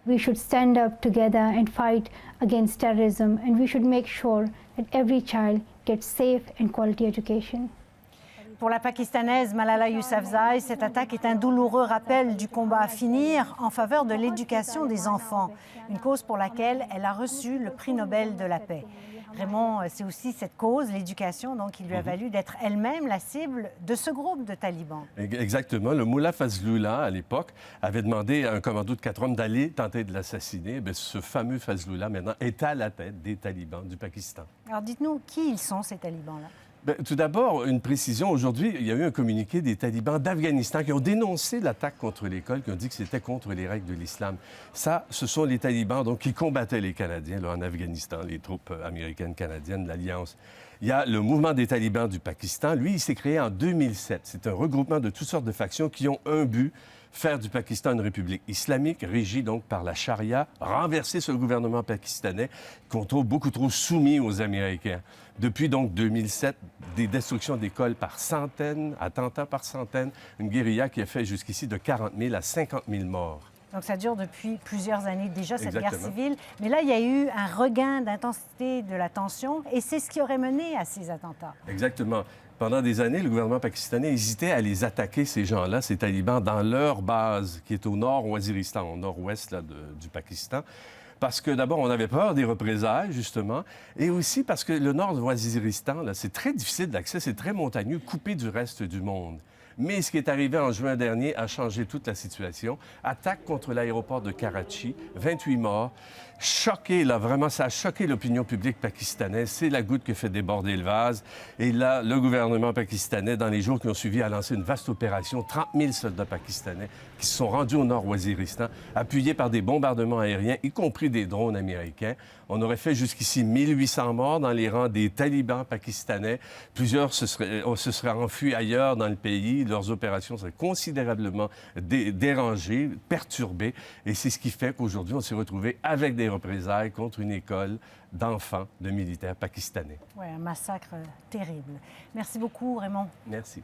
We should stand up together and fight against terrorism, and we should make sure that every child gets safe and quality education. Pour la Pakistanaise Malala Yousafzai, cette attaque est un douloureux rappel du combat à finir en faveur de l'éducation des enfants, une cause pour laquelle elle a reçu le prix Nobel de la paix. Raymond, c'est aussi cette cause, l'éducation, donc, qui lui a valu d'être elle-même la cible de ce groupe de talibans. Exactement. Le Mullah Fazlullah, à l'époque, avait demandé à un commando de 4 hommes d'aller tenter de l'assassiner. Bien, ce fameux Fazlullah, maintenant, est à la tête des talibans du Pakistan. Alors, dites-nous, qui ils sont, ces talibans-là? Bien, tout d'abord, une précision. Aujourd'hui, il y a eu un communiqué des talibans d'Afghanistan qui ont dénoncé l'attaque contre l'école, qui ont dit que c'était contre les règles de l'islam. Ça, ce sont les talibans donc, qui combattaient les Canadiens là, en Afghanistan, les troupes américaines, canadiennes, l'Alliance. Il y a le mouvement des talibans du Pakistan. Lui, il s'est créé en 2007. C'est un regroupement de toutes sortes de factions qui ont un but: faire du Pakistan une république islamique, régie donc par la charia, renverser ce gouvernement pakistanais qu'on trouve beaucoup trop soumis aux Américains. Depuis donc 2007, des destructions d'écoles par centaines, attentats par centaines, une guérilla qui a fait jusqu'ici de 40 000 à 50 000 morts. Donc, ça dure depuis plusieurs années déjà, cette Exactement. guerre civile. Mais là, il y a eu un regain d'intensité de la tension et c'est ce qui aurait mené à ces attentats. Exactement. Pendant des années, le gouvernement pakistanais hésitait à les attaquer, ces gens-là, ces talibans, dans leur base, qui est au nord Waziristan, au nord-ouest là, du Pakistan. Parce que d'abord, on avait peur des représailles, justement, et aussi parce que le nord de Waziristan, là, c'est très difficile d'accès, c'est très montagneux, coupé du reste du monde. Mais ce qui est arrivé en juin dernier a changé toute la situation. Attaque contre l'aéroport de Karachi, 28 morts. Choqué, là, vraiment, ça a choqué l'opinion publique pakistanaise. C'est la goutte qui fait déborder le vase. Et là, le gouvernement pakistanais, dans les jours qui ont suivi, a lancé une vaste opération. 30 000 soldats pakistanais qui se sont rendus au nord Waziristan, appuyés par des bombardements aériens, y compris des drones américains. On aurait fait jusqu'ici 1800 morts dans les rangs des talibans pakistanais. Plusieurs se seraient enfuis ailleurs dans le pays. Leurs opérations seraient considérablement dérangées, perturbées. Et c'est ce qui fait qu'aujourd'hui, on s'est retrouvé avec des représailles contre une école d'enfants de militaires pakistanais. Oui, un massacre terrible. Merci beaucoup, Raymond. Merci.